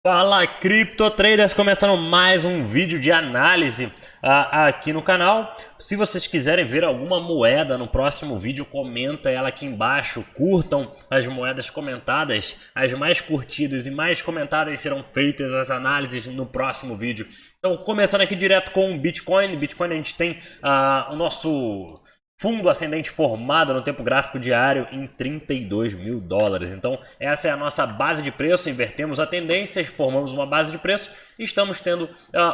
Fala Cripto Traders, começando mais um vídeo de análise aqui no canal. Se vocês quiserem ver alguma moeda no próximo vídeo, comenta ela aqui embaixo, curtam as moedas comentadas, as mais curtidas e mais comentadas serão feitas as análises no próximo vídeo. Então, começando aqui direto com o Bitcoin. Bitcoin a gente tem o nosso fundo ascendente formado no tempo gráfico diário em 32 mil dólares. Então essa é a nossa base de preço, invertemos a tendência, formamos uma base de preço e estamos tendo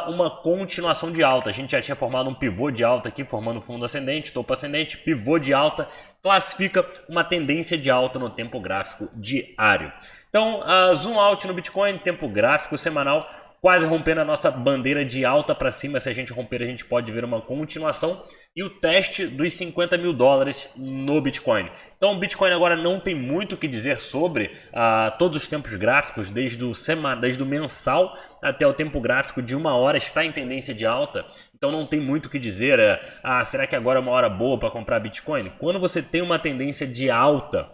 uma continuação de alta. A gente já tinha formado um pivô de alta aqui, formando fundo ascendente, topo ascendente, pivô de alta, classifica uma tendência de alta no tempo gráfico diário. Então zoom out no Bitcoin, tempo gráfico semanal, quase rompendo a nossa bandeira de alta para cima. Se a gente romper, a gente pode ver uma continuação e o teste dos 50 mil dólares no Bitcoin. Então o Bitcoin agora não tem muito o que dizer sobre todos os tempos gráficos, desde o mensal até o tempo gráfico de uma hora está em tendência de alta. Então não tem muito o que dizer, será que agora é uma hora boa para comprar Bitcoin? Quando você tem uma tendência de alta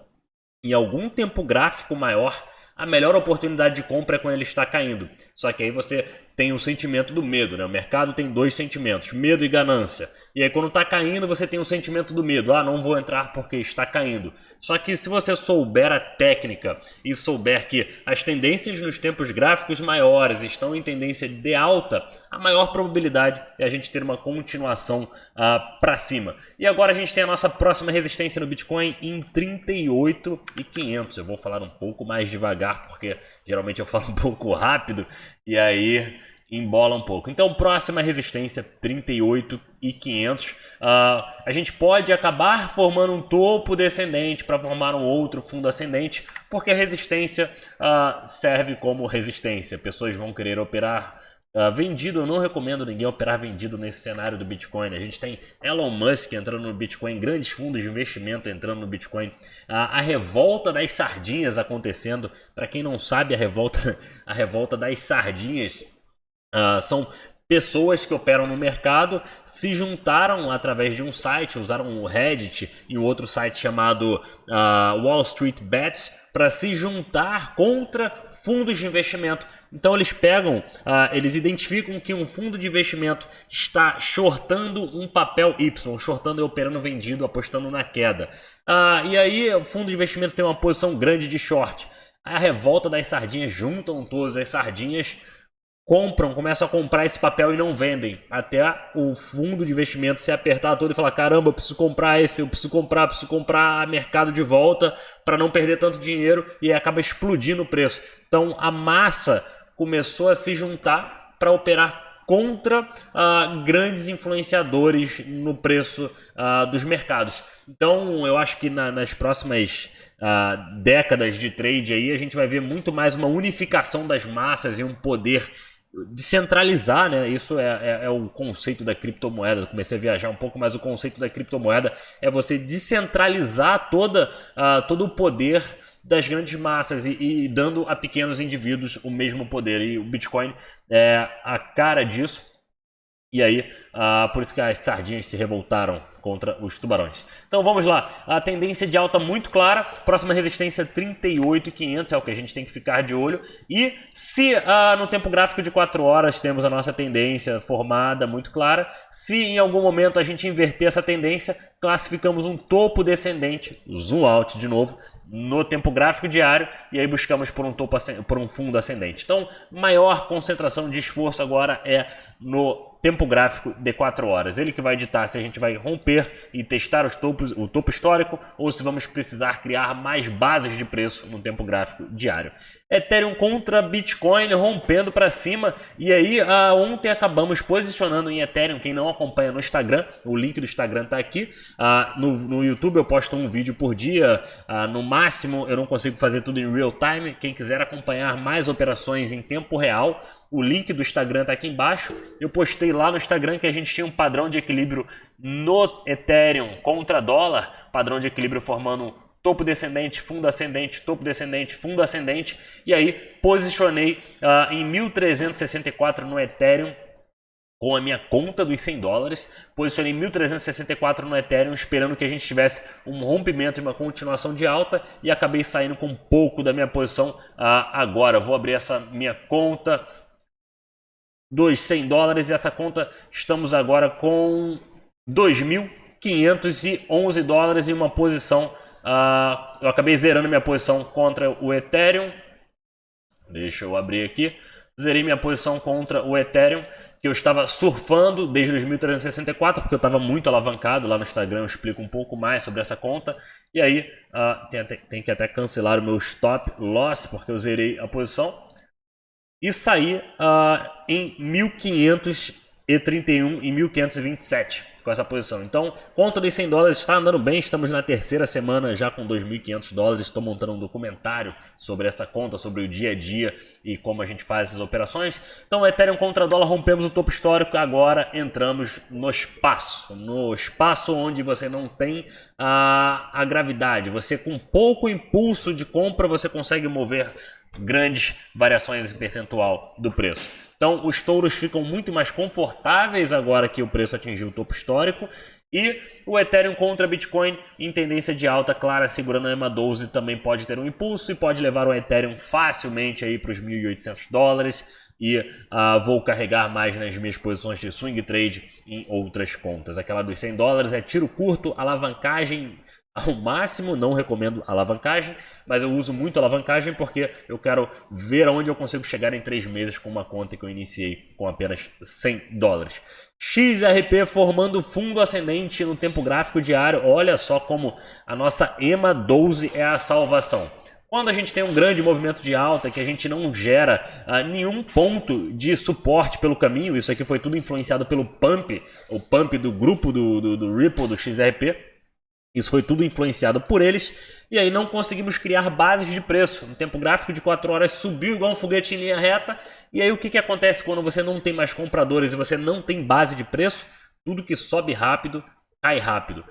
em algum tempo gráfico maior, a melhor oportunidade de compra é quando ele está caindo. Só que aí você tem o sentimento do medo, né? O mercado tem dois sentimentos, medo e ganância. E aí quando está caindo, você tem o sentimento do medo. Não vou entrar porque está caindo. Só que se você souber a técnica e souber que as tendências nos tempos gráficos maiores estão em tendência de alta, a maior probabilidade é a gente ter uma continuação para cima. E agora a gente tem a nossa próxima resistência no Bitcoin em 38.500. Eu vou falar um pouco mais devagar, porque geralmente eu falo um pouco rápido e aí embola um pouco. Então, próxima resistência 38.500. A gente pode acabar formando um topo descendente para formar um outro fundo ascendente, porque a resistência serve como resistência. Pessoas vão querer operar vendido. Eu não recomendo ninguém operar vendido nesse cenário do Bitcoin. A gente tem Elon Musk entrando no Bitcoin, grandes fundos de investimento entrando no Bitcoin, a revolta das sardinhas acontecendo. Para quem não sabe, a revolta das sardinhas são pessoas que operam no mercado, se juntaram através de um site, usaram o Reddit e um outro site chamado Wall Street Bets para se juntar contra fundos de investimento. Então eles pegam, eles identificam que um fundo de investimento está shortando um papel Y, shortando e operando vendido, apostando na queda. E aí o fundo de investimento tem uma posição grande de short. A revolta das sardinhas, juntam todas as sardinhas, começam a comprar esse papel e não vendem, até o fundo de investimento se apertar todo e falar: caramba, eu preciso comprar esse, eu preciso comprar mercado de volta para não perder tanto dinheiro, e aí acaba explodindo o preço. Então a massa começou a se juntar para operar contra grandes influenciadores no preço dos mercados. Então eu acho que nas próximas décadas de trade aí a gente vai ver muito mais uma unificação das massas e um poder descentralizar, né? Isso é o conceito da criptomoeda. Eu comecei a viajar um pouco, mas o conceito da criptomoeda é você descentralizar todo o poder das grandes massas e dando a pequenos indivíduos o mesmo poder. E o Bitcoin é a cara disso. E aí, por isso que as sardinhas se revoltaram contra os tubarões. Então vamos lá, a tendência de alta muito clara, próxima resistência 38.500 é o que a gente tem que ficar de olho. E se no tempo gráfico de 4 horas temos a nossa tendência formada muito clara, se em algum momento a gente inverter essa tendência, classificamos um topo descendente, zoom out de novo, no tempo gráfico diário, e aí buscamos por um fundo ascendente. Então maior concentração de esforço agora é no tempo gráfico de 4 horas. Ele que vai ditar se a gente vai romper e testar o topo histórico ou se vamos precisar criar mais bases de preço no tempo gráfico diário. Ethereum contra Bitcoin rompendo para cima, e aí ontem acabamos posicionando em Ethereum. Quem não acompanha no Instagram, o link do Instagram está aqui. No YouTube eu posto um vídeo por dia, no máximo eu não consigo fazer tudo em real time. Quem quiser acompanhar mais operações em tempo real, o link do Instagram está aqui embaixo. Eu postei lá no Instagram que a gente tinha um padrão de equilíbrio no Ethereum contra dólar, padrão de equilíbrio formando topo descendente, fundo ascendente, topo descendente, fundo ascendente, e aí posicionei em 1.364 no Ethereum com a minha conta dos $100, posicionei 1.364 no Ethereum, esperando que a gente tivesse um rompimento e uma continuação de alta, e acabei saindo com um pouco da minha posição. Agora vou abrir essa minha conta dos $100 e essa conta estamos agora com $2.511 e uma posição. Eu acabei zerando minha posição contra o Ethereum. Deixa eu abrir aqui. Zerei minha posição contra o Ethereum, que eu estava surfando desde 2364, porque eu estava muito alavancado. Lá no Instagram eu explico um pouco mais sobre essa conta. E aí tem que até cancelar o meu stop loss, porque eu zerei a posição. E saí em 1.531 e 1.527 com essa posição. Então, conta dos $100 está andando bem. Estamos na terceira semana já com $2.500. Estou montando um documentário sobre essa conta, sobre o dia a dia e como a gente faz essas operações. Então, Ethereum contra dólar, rompemos o topo histórico. Agora entramos no espaço. No espaço onde você não tem a gravidade. Você, com pouco impulso de compra, você consegue mover grandes variações em percentual do preço. Então os touros ficam muito mais confortáveis agora que o preço atingiu o topo histórico. E o Ethereum contra Bitcoin em tendência de alta clara, segurando a EMA12, também pode ter um impulso e pode levar o Ethereum facilmente aí para os $1.800. E vou carregar mais nas minhas posições de swing trade em outras contas. Aquela dos $100 é tiro curto, alavancagem ao máximo. Não recomendo alavancagem, mas eu uso muito alavancagem porque eu quero ver aonde eu consigo chegar em 3 meses com uma conta que eu iniciei com apenas $100. XRP formando fundo ascendente no tempo gráfico diário. Olha só como a nossa EMA12 é a salvação. Quando a gente tem um grande movimento de alta, que a gente não gera nenhum ponto de suporte pelo caminho, isso aqui foi tudo influenciado pelo pump, o pump do grupo do Ripple, do XRP. Isso foi tudo influenciado por eles, e aí não conseguimos criar bases de preço. No tempo gráfico de 4 horas subiu igual um foguete em linha reta, e aí o que acontece quando você não tem mais compradores e você não tem base de preço? Tudo que sobe rápido, cai rápido.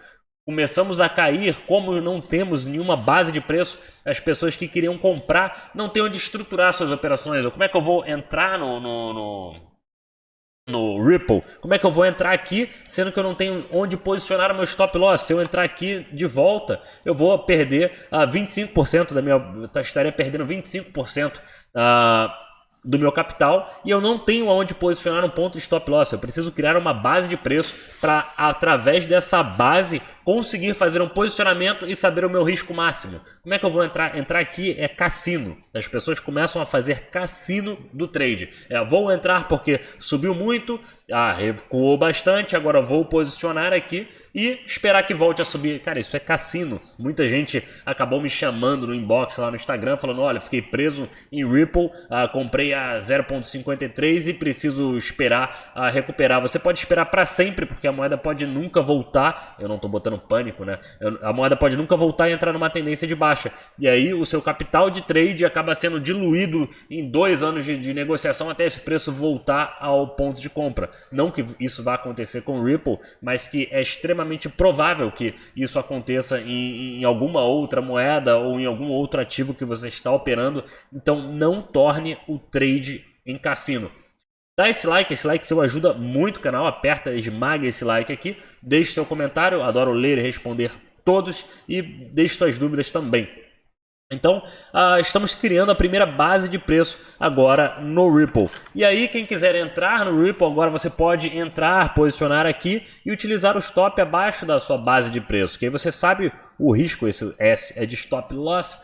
Começamos a cair, como não temos nenhuma base de preço, as pessoas que queriam comprar não têm onde estruturar suas operações. Ou como é que eu vou entrar no Ripple? Como é que eu vou entrar aqui, sendo que eu não tenho onde posicionar o meu stop loss? Se eu entrar aqui de volta, eu vou perder 25% da minha... estaria perdendo 25% do meu capital, e eu não tenho aonde posicionar um ponto de stop loss. Eu preciso criar uma base de preço para, através dessa base, conseguir fazer um posicionamento e saber o meu risco máximo. Como é que eu vou entrar? Entrar aqui é cassino. As pessoas começam a fazer cassino do trade. Vou entrar porque subiu muito, recuou bastante, agora vou posicionar aqui e esperar que volte a subir. Cara, isso é cassino. Muita gente acabou me chamando no inbox lá no Instagram, falando: olha, fiquei preso em Ripple, comprei a 0,53 e preciso esperar recuperar. Você pode esperar para sempre, porque a moeda pode nunca voltar. Eu não estou botando pânico, né? A moeda pode nunca voltar e entrar numa tendência de baixa. E aí o seu capital de trade acaba sendo diluído em 2 anos de negociação até esse preço voltar ao ponto de compra. Não que isso vá acontecer com o Ripple, mas que é extremamente provável que isso aconteça em alguma outra moeda ou em algum outro ativo que você está operando. Então não torne o trade em cassino. Dá esse like seu ajuda muito o canal. Aperta, esmaga esse like aqui, deixe seu comentário, adoro ler e responder todos, e deixe suas dúvidas também. Então, estamos criando a primeira base de preço agora no Ripple. E aí, quem quiser entrar no Ripple, agora você pode entrar, posicionar aqui e utilizar o stop abaixo da sua base de preço. Que aí você sabe o risco, esse S é de stop loss.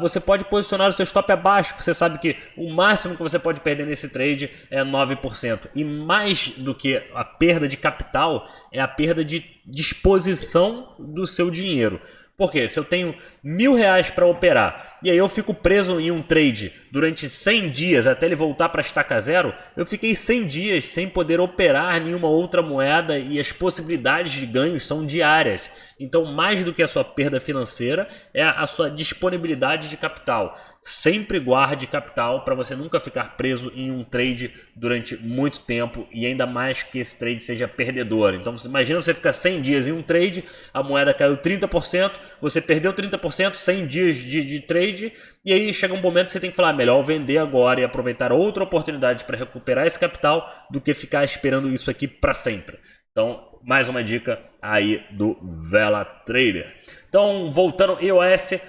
Você pode posicionar o seu stop abaixo, você sabe que o máximo que você pode perder nesse trade é 9%. E mais do que a perda de capital, é a perda de disposição do seu dinheiro. Porque se eu tenho R$1.000 para operar e aí eu fico preso em um trade durante 100 dias até ele voltar para estaca zero, eu fiquei 100 dias sem poder operar nenhuma outra moeda, e as possibilidades de ganhos são diárias. Então, mais do que a sua perda financeira, é a sua disponibilidade de capital. sempre guarde capital para você nunca ficar preso em um trade durante muito tempo e ainda mais que esse trade seja perdedor. Então imagina você ficar 100 dias em um trade, a moeda caiu 30%, você perdeu 30%, 100 dias de trade, e aí chega um momento que você tem que falar, melhor vender agora e aproveitar outra oportunidade para recuperar esse capital do que ficar esperando isso aqui para sempre. Então, mais uma dica aí do Vela Trader. Então, voltando EOS,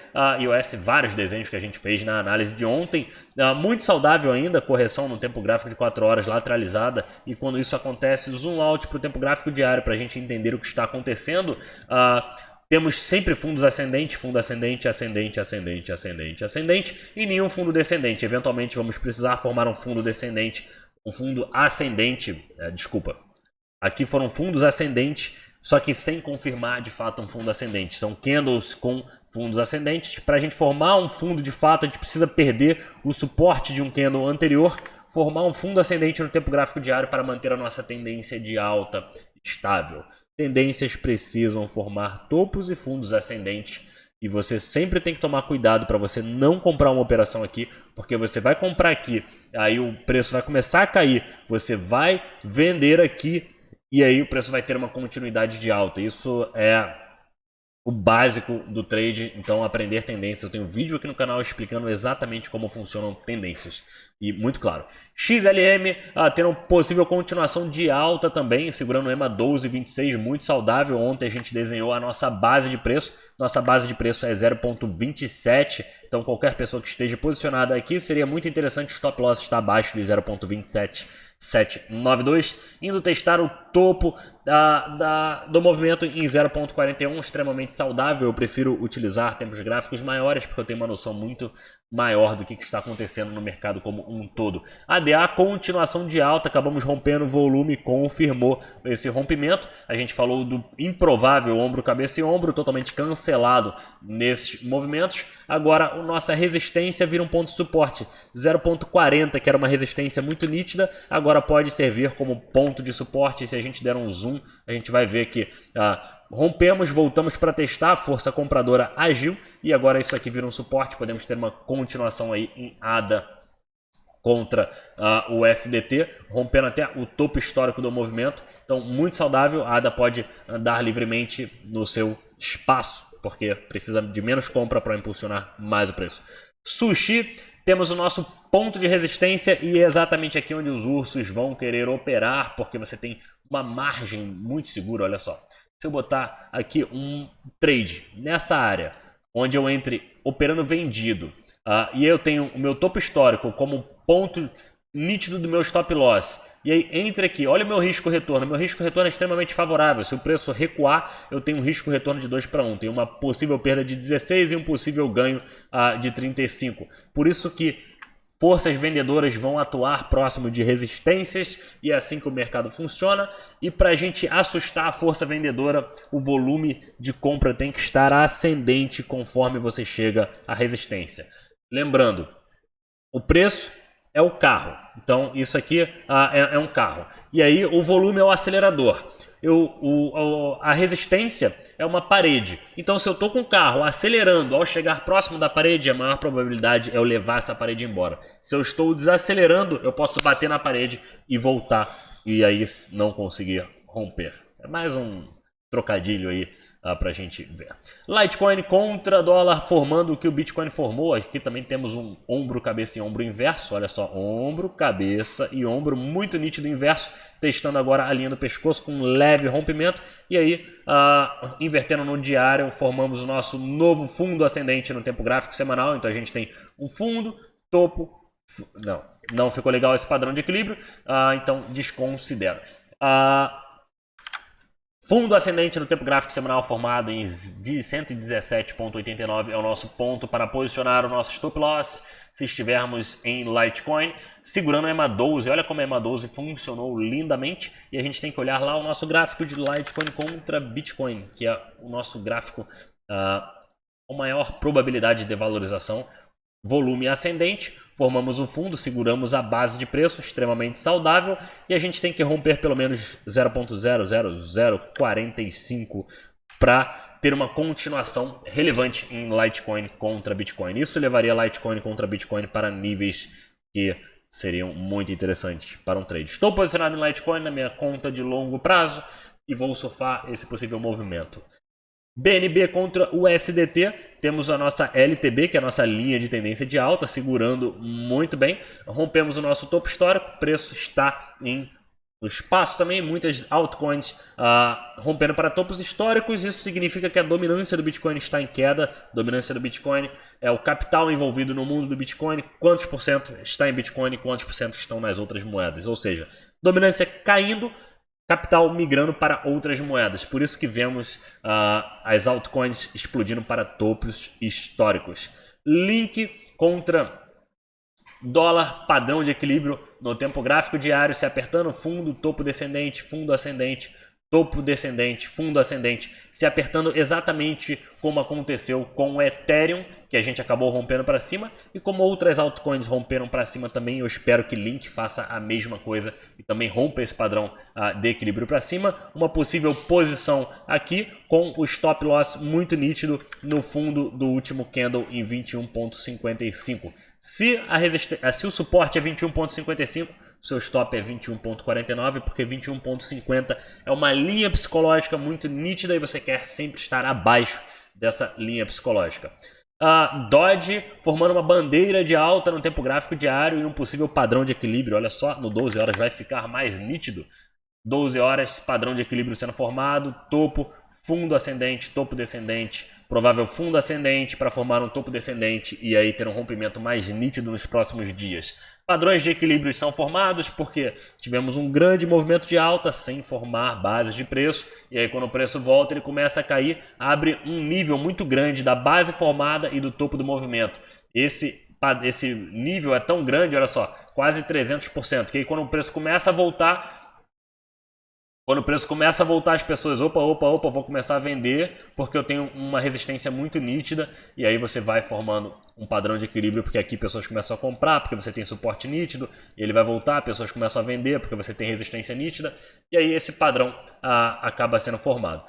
vários desenhos que a gente fez na análise de ontem, muito saudável ainda, correção no tempo gráfico de 4 horas lateralizada, e quando isso acontece, zoom out para o tempo gráfico diário para a gente entender o que está acontecendo. Temos sempre fundos ascendentes, fundo ascendente, ascendente, ascendente, ascendente, ascendente, e nenhum fundo descendente. Eventualmente vamos precisar formar um fundo descendente, um fundo ascendente, aqui foram fundos ascendentes, só que sem confirmar de fato um fundo ascendente. São candles com fundos ascendentes. Para a gente formar um fundo de fato, a gente precisa perder o suporte de um candle anterior, formar um fundo ascendente no tempo gráfico diário para manter a nossa tendência de alta estável. Tendências precisam formar topos e fundos ascendentes. E você sempre tem que tomar cuidado para você não comprar uma operação aqui, porque você vai comprar aqui, aí o preço vai começar a cair, você vai vender aqui, e aí o preço vai ter uma continuidade de alta. Isso é o básico do trade, então aprender tendências. Eu tenho um vídeo aqui no canal explicando exatamente como funcionam tendências. E muito claro. XLM tendo possível continuação de alta também, segurando o EMA 12,26, muito saudável. Ontem a gente desenhou a nossa base de preço. Nossa base de preço é 0,27. Então qualquer pessoa que esteja posicionada aqui, seria muito interessante o stop loss estar abaixo de 0,27792, indo testar o topo do movimento em 0,41, extremamente saudável. Eu prefiro utilizar tempos gráficos maiores, porque eu tenho uma noção muito maior do que está acontecendo no mercado como um todo. ADA, continuação de alta, acabamos rompendo o volume, confirmou esse rompimento. A gente falou do improvável ombro, cabeça e ombro, totalmente cancelado nesses movimentos. Agora, a nossa resistência vira um ponto de suporte, 0,40, que era uma resistência muito nítida, agora pode servir como ponto de suporte. Se a gente der um zoom, a gente vai ver que rompemos, voltamos para testar, a força compradora agiu e agora isso aqui vira um suporte. Podemos ter uma continuação aí em ADA contra o SDT, rompendo até o topo histórico do movimento. Então, muito saudável. A ADA pode andar livremente no seu espaço, porque precisa de menos compra para impulsionar mais o preço. Sushi, temos o nosso ponto de resistência e é exatamente aqui onde os ursos vão querer operar, porque você tem uma margem muito segura. Olha só, se eu botar aqui um trade nessa área, onde eu entre operando vendido, e eu tenho o meu topo histórico como ponto nítido do meu stop loss, e aí entre aqui, olha o meu risco retorno. Meu risco retorno é extremamente favorável. Se o preço recuar, eu tenho um risco retorno de 2:1, tenho uma possível perda de 16 e um possível ganho de 35. Por isso que forças vendedoras vão atuar próximo de resistências, e é assim que o mercado funciona. E para a gente assustar a força vendedora, o volume de compra tem que estar ascendente conforme você chega à resistência. Lembrando, o preço é o carro, então isso aqui é um carro, e aí o volume é o acelerador. A resistência é uma parede. Então, se eu estou com o carro acelerando, ao chegar próximo da parede, a maior probabilidade é eu levar essa parede embora. Se eu estou desacelerando, eu posso bater na parede e voltar, e aí não conseguir romper. É mais um trocadilho aí para a gente ver. Litecoin contra dólar, formando o que o Bitcoin formou. Aqui também temos um ombro, cabeça e ombro inverso. Olha só, ombro, cabeça e ombro muito nítido inverso. Testando agora a linha do pescoço com um leve rompimento. E aí, invertendo no diário, formamos o nosso novo fundo ascendente no tempo gráfico semanal. Então a gente tem um fundo, topo... Não ficou legal esse padrão de equilíbrio. Então desconsidero. Fundo ascendente no tempo gráfico semanal formado em 117,89 é o nosso ponto para posicionar o nosso stop loss se estivermos em Litecoin, segurando a EMA 12. Olha como a EMA 12 funcionou lindamente, e a gente tem que olhar lá o nosso gráfico de Litecoin contra Bitcoin, que é o nosso gráfico com maior probabilidade de valorização. Volume ascendente, formamos um fundo, seguramos a base de preço extremamente saudável, e a gente tem que romper pelo menos 0,00045 para ter uma continuação relevante em Litecoin contra Bitcoin. Isso levaria Litecoin contra Bitcoin para níveis que seriam muito interessantes para um trade. Estou posicionado em Litecoin na minha conta de longo prazo e vou surfar esse possível movimento. BNB contra o USDT, temos a nossa LTB, que é a nossa linha de tendência de alta, segurando muito bem. Rompemos o nosso topo histórico, o preço está no espaço também, muitas altcoins rompendo para topos históricos. Isso significa que a dominância do Bitcoin está em queda. Dominância do Bitcoin é o capital envolvido no mundo do Bitcoin. Quantos por cento está em Bitcoin e quantos por cento estão nas outras moedas? Ou seja, dominância caindo, capital migrando para outras moedas. Por isso que vemos as altcoins explodindo para topos históricos. Link contra dólar, padrão de equilíbrio no tempo gráfico diário, se apertando fundo, topo descendente, fundo ascendente, topo descendente, fundo ascendente, se apertando exatamente como aconteceu com o Ethereum, que a gente acabou rompendo para cima, e como outras altcoins romperam para cima também. Eu espero que Link faça a mesma coisa e também rompa esse padrão de equilíbrio para cima. Uma possível posição aqui com o stop loss muito nítido no fundo do último candle em 21,55. Se o suporte é 21,55, seu stop é 21,49, porque 21,50 é uma linha psicológica muito nítida e você quer sempre estar abaixo dessa linha psicológica. Doge formando uma bandeira de alta no tempo gráfico diário e um possível padrão de equilíbrio. Olha só, no 12 horas vai ficar mais nítido. 12 horas, padrão de equilíbrio sendo formado, topo, fundo ascendente, topo descendente, provável fundo ascendente para formar um topo descendente e aí ter um rompimento mais nítido nos próximos dias. Padrões de equilíbrio são formados porque tivemos um grande movimento de alta sem formar bases de preço, e aí quando o preço volta ele começa a cair, abre um nível muito grande da base formada e do topo do movimento. Esse nível é tão grande, olha só, quase 300%, que aí quando o preço começa a voltar, as pessoas, opa, vou começar a vender porque eu tenho uma resistência muito nítida, e aí você vai formando um padrão de equilíbrio, porque aqui pessoas começam a comprar porque você tem suporte nítido, e ele vai voltar, pessoas começam a vender porque você tem resistência nítida, e aí esse padrão acaba sendo formado.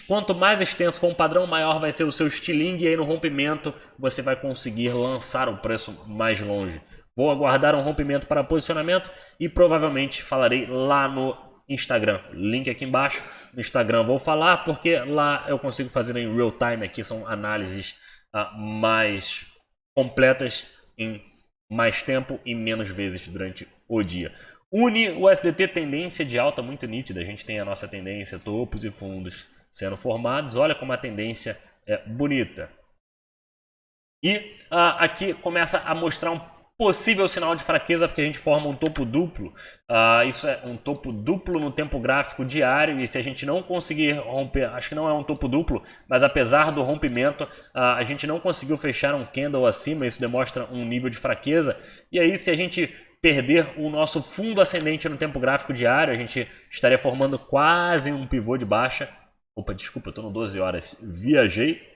Quanto mais extenso for um padrão, maior vai ser o seu estilingue, e aí no rompimento você vai conseguir lançar o preço mais longe. Vou aguardar um rompimento para posicionamento e provavelmente falarei lá no Instagram, link aqui embaixo. No Instagram vou falar porque lá eu consigo fazer em real time. Aqui são análises mais completas em mais tempo e menos vezes durante o dia. USDT, tendência de alta muito nítida. A gente tem a nossa tendência, topos e fundos sendo formados. Olha como a tendência é bonita. E aqui começa a mostrar um possível sinal de fraqueza, porque a gente forma um topo duplo. Isso é um topo duplo no tempo gráfico diário, e se a gente não conseguir romper, acho que não é um topo duplo, mas apesar do rompimento, a gente não conseguiu fechar um candle acima, isso demonstra um nível de fraqueza. E aí, se a gente perder o nosso fundo ascendente no tempo gráfico diário, a gente estaria formando quase um pivô de baixa. Opa, desculpa, eu estou no 12 horas, viajei.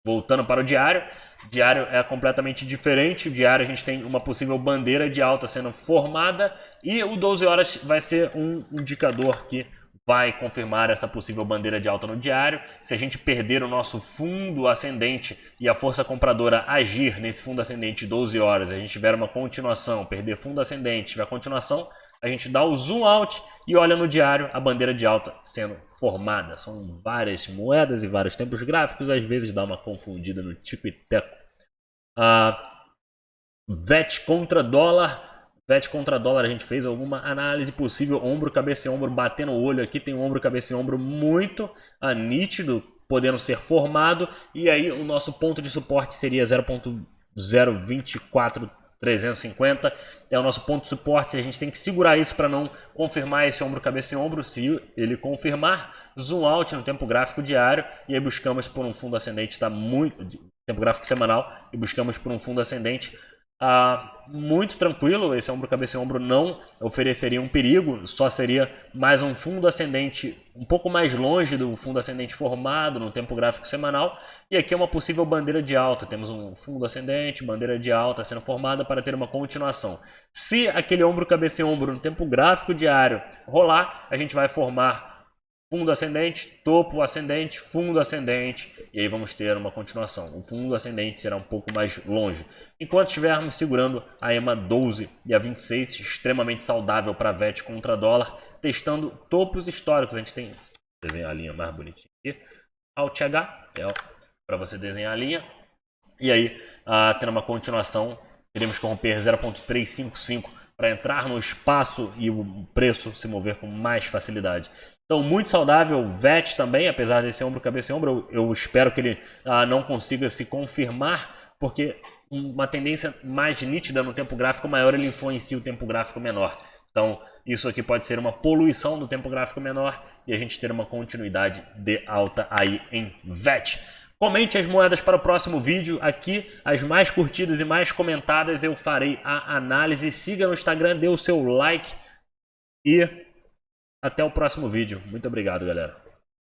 Voltando para o diário, diário é completamente diferente. O diário a gente tem uma possível bandeira de alta sendo formada, e o 12 horas vai ser um indicador que vai confirmar essa possível bandeira de alta no diário. Se a gente perder o nosso fundo ascendente e a força compradora agir nesse fundo ascendente de 12 horas, a gente tiver uma continuação, perder fundo ascendente, tiver continuação, a gente dá o zoom out e olha no diário a bandeira de alta sendo formada. São várias moedas e vários tempos gráficos, às vezes dá uma confundida no tico e teco. VET contra dólar. VET contra dólar, a gente fez alguma análise possível, ombro, cabeça e ombro, batendo o olho aqui, tem um ombro, cabeça e ombro muito nítido, podendo ser formado, e aí o nosso ponto de suporte seria 0.024 350, é o nosso ponto de suporte. A gente tem que segurar isso para não confirmar esse ombro, cabeça e ombro. Se ele confirmar, zoom out no tempo gráfico diário, e aí buscamos por um fundo ascendente, está muito, tempo gráfico semanal, e buscamos por um fundo ascendente muito tranquilo. Esse ombro, cabeça e ombro não ofereceria um perigo, só seria mais um fundo ascendente um pouco mais longe do fundo ascendente formado no tempo gráfico semanal. E aqui é uma possível bandeira de alta, temos um fundo ascendente, bandeira de alta sendo formada para ter uma continuação. Se aquele ombro, cabeça e ombro no tempo gráfico diário rolar, a gente vai formar fundo ascendente, topo ascendente, fundo ascendente, e aí vamos ter uma continuação. O fundo ascendente será um pouco mais longe. Enquanto estivermos segurando a EMA 12 e a 26, extremamente saudável para VET contra dólar, testando topos históricos. A gente tem, desenhar a linha mais bonitinha aqui, Alt H, para você desenhar a linha, e aí tendo uma continuação, teremos que romper 0,355 para entrar no espaço e o preço se mover com mais facilidade. Então, muito saudável. VET também, apesar desse ombro, cabeça e ombro, eu espero que ele não consiga se confirmar, porque uma tendência mais nítida no tempo gráfico maior, ele influencia o tempo gráfico menor. Então, isso aqui pode ser uma poluição do tempo gráfico menor e a gente ter uma continuidade de alta aí em VET. Comente as moedas para o próximo vídeo. Aqui, as mais curtidas e mais comentadas, eu farei a análise. Siga no Instagram, dê o seu like e até o próximo vídeo. Muito obrigado, galera.